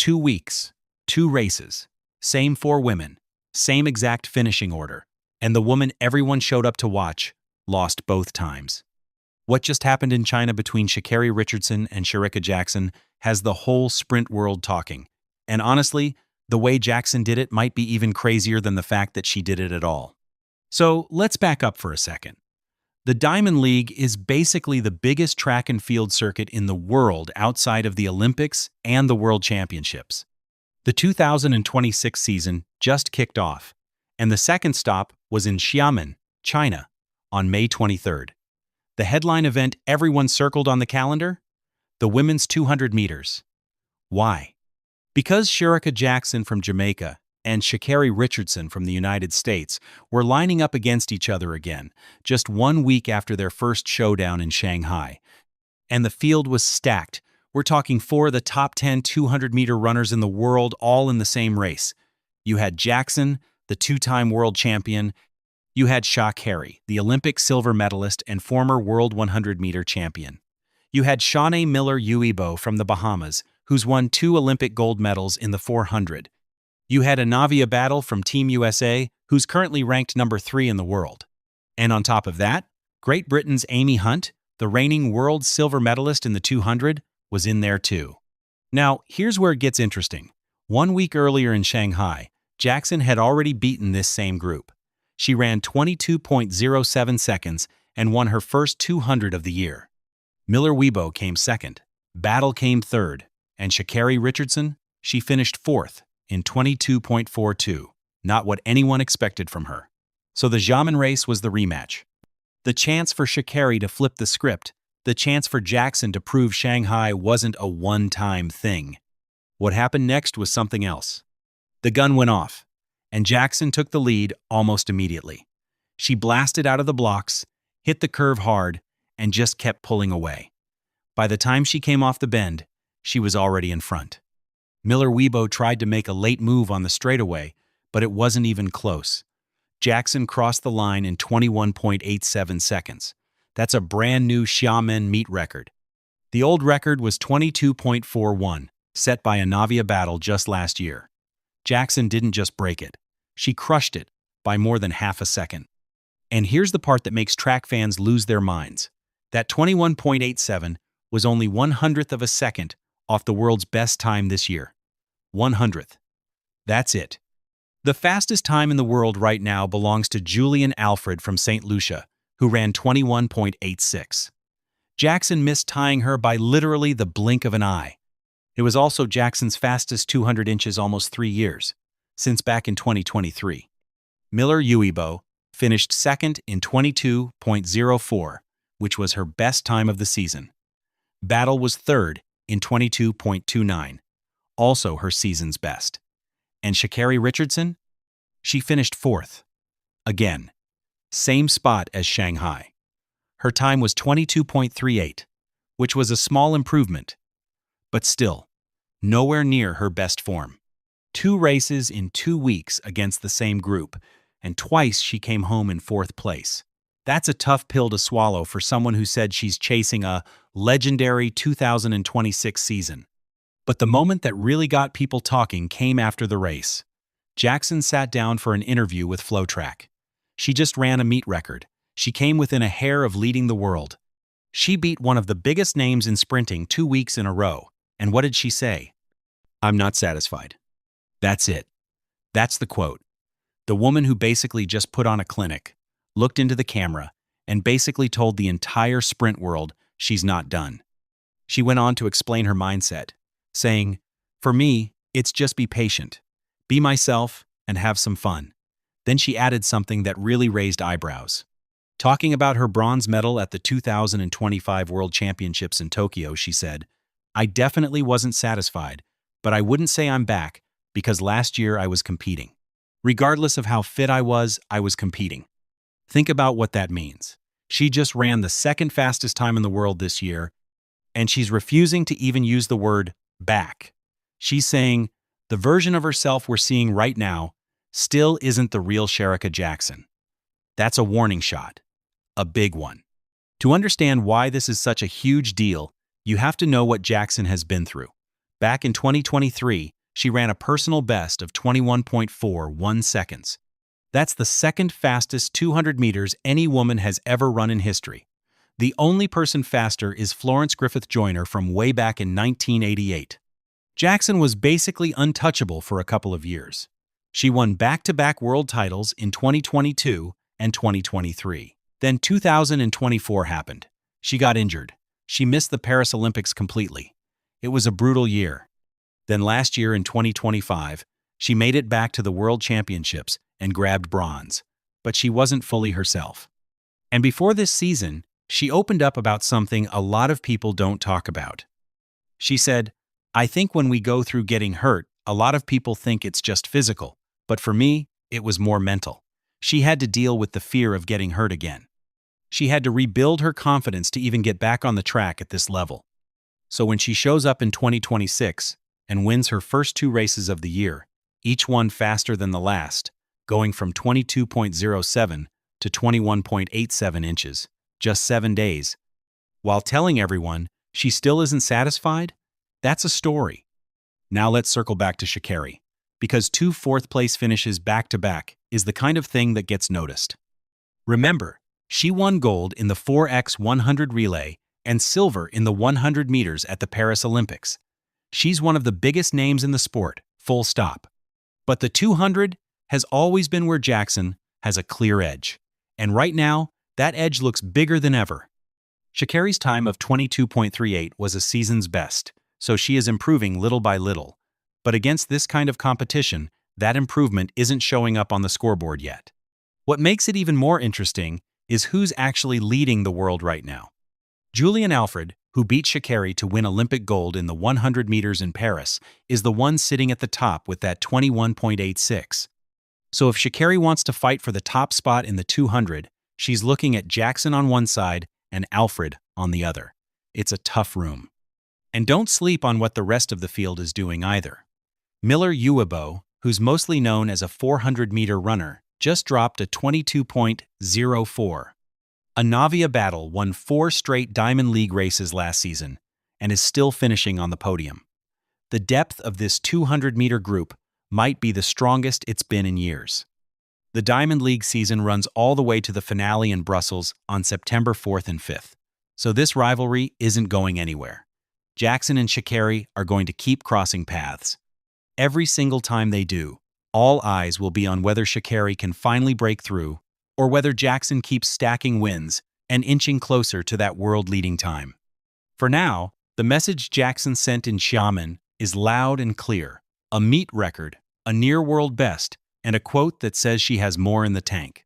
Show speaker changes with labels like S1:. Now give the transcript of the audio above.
S1: 2 weeks, 2 races, same 4 women, same exact finishing order, and the woman everyone showed up to watch lost both times. What just happened in China between Sha'Carri Richardson and Shericka Jackson has the whole sprint world talking. And honestly, the way Jackson did it might be even crazier than the fact that she did it at all. So let's back up for a second. The Diamond League is basically the biggest track and field circuit in the world outside of the Olympics and the World Championships. The 2026 season just kicked off, and the second stop was in Xiamen, China, on May 23rd. The headline event everyone circled on the calendar? The women's 200 meters. Why? Because Shericka Jackson from Jamaica and Sha'Carri Richardson from the United States were lining up against each other again, just 1 week after their first showdown in Shanghai. And the field was stacked. We're talking 4 of the top 10 200-meter runners in the world all in the same race. You had Jackson, the 2-time world champion. You had Sha'Carri, the Olympic silver medalist and former world 100-meter champion. You had Shanae Miller-Uibo from the Bahamas, who's won 2 Olympic gold medals in the 400. You had a Navia Battle from Team USA, who's currently ranked number 3 in the world. And on top of that, Great Britain's Amy Hunt, the reigning world silver medalist in the 200, was in there too. Now, here's where it gets interesting. 1 week earlier in Shanghai, Jackson had already beaten this same group. She ran 22.07 seconds and won her first 200 of the year. Miller-Uibo came second, Battle came third, and Sha'Carri Richardson, she finished fourth in 22.42, not what anyone expected from her. So the Xiamen race was the rematch. The chance for Sha'Carri to flip the script, the chance for Jackson to prove Shanghai wasn't a one-time thing. What happened next was something else. The gun went off, and Jackson took the lead almost immediately. She blasted out of the blocks, hit the curve hard, and just kept pulling away. By the time she came off the bend, she was already in front. Miller-Uibo tried to make a late move on the straightaway, but it wasn't even close. Jackson crossed the line in 21.87 seconds. That's a brand new Xiamen meet record. The old record was 22.41, set by a Navia Battle just last year. Jackson didn't just break it. She crushed it by more than half a second. And here's the part that makes track fans lose their minds. That 21.87 was only 1/100th of a second off the world's best time this year. 1/100th. That's it. The fastest time in the world right now belongs to Julian Alfred from St. Lucia, who ran 21.86. Jackson missed tying her by literally the blink of an eye. It was also Jackson's fastest 200 inches almost 3 years, since back in 2023. Miller-Uibo finished second in 22.04, which was her best time of the season. Battle was third in 22.29, also her season's best. And Sha'Carri Richardson? She finished fourth. Again, same spot as Shanghai. Her time was 22.38, which was a small improvement, but still, nowhere near her best form. 2 races in 2 weeks against the same group, and twice she came home in 4th place. That's a tough pill to swallow for someone who said she's chasing a legendary 2026 season. But the moment that really got people talking came after the race. Jackson sat down for an interview with FlowTrack. She just ran a meet record. She came within a hair of leading the world. She beat one of the biggest names in sprinting 2 weeks in a row. And what did she say? "I'm not satisfied." That's it. That's the quote. The woman who basically just put on a clinic, looked into the camera, and basically told the entire sprint world she's not done. She went on to explain her mindset, saying, "For me, it's just be patient, be myself, and have some fun." Then she added something that really raised eyebrows. Talking about her bronze medal at the 2025 World Championships in Tokyo, she said, "I definitely wasn't satisfied, but I wouldn't say I'm back because last year I was competing. Regardless of how fit I was competing." Think about what that means. She just ran the second fastest time in the world this year, and she's refusing to even use the word back. She's saying, the version of herself we're seeing right now still isn't the real Shericka Jackson. That's a warning shot. A big one. To understand why this is such a huge deal, you have to know what Jackson has been through. Back in 2023, she ran a personal best of 21.41 seconds. That's the second fastest 200 meters any woman has ever run in history. The only person faster is Florence Griffith Joyner from way back in 1988. Jackson was basically untouchable for a couple of years. She won back-to-back world titles in 2022 and 2023. Then 2024 happened. She got injured. She missed the Paris Olympics completely. It was a brutal year. Then last year in 2025, she made it back to the World Championships and grabbed bronze. But she wasn't fully herself. And before this season, she opened up about something a lot of people don't talk about. She said, "I think when we go through getting hurt, a lot of people think it's just physical. But for me, it was more mental." She had to deal with the fear of getting hurt again. She had to rebuild her confidence to even get back on the track at this level. So when she shows up in 2026 and wins her first 2 races of the year, each one faster than the last, going from 22.07 to 21.87 inches, just 7 days, while telling everyone she still isn't satisfied, that's a story. Now let's circle back to Shericka, because 2 fourth-place finishes back-to-back is the kind of thing that gets noticed. Remember, she won gold in the 4x100 relay and silver in the 100 meters at the Paris Olympics. She's one of the biggest names in the sport, full stop. But the 200 has always been where Jackson has a clear edge. And right now, that edge looks bigger than ever. Shericka's time of 22.38 was a season's best, so she is improving little by little. But against this kind of competition, that improvement isn't showing up on the scoreboard yet. What makes it even more interesting is who's actually leading the world right now. Julian Alfred, who beat Shericka to win Olympic gold in the 100 meters in Paris, is the one sitting at the top with that 21.86. So if Shericka wants to fight for the top spot in the 200, she's looking at Jackson on one side and Alfred on the other. It's a tough room. And don't sleep on what the rest of the field is doing either. Miller Uwebo, who's mostly known as a 400-meter runner, just dropped a 22.04. Anavia Battle won 4 straight Diamond League races last season and is still finishing on the podium. The depth of this 200-meter group might be the strongest it's been in years. The Diamond League season runs all the way to the finale in Brussels on September 4th and 5th, so this rivalry isn't going anywhere. Jackson and Shericka are going to keep crossing paths. Every single time they do, all eyes will be on whether Shericka can finally break through or whether Jackson keeps stacking wins and inching closer to that world-leading time. For now, the message Jackson sent in Xiamen is loud and clear: a meet record, a near-world best, and a quote that says she has more in the tank.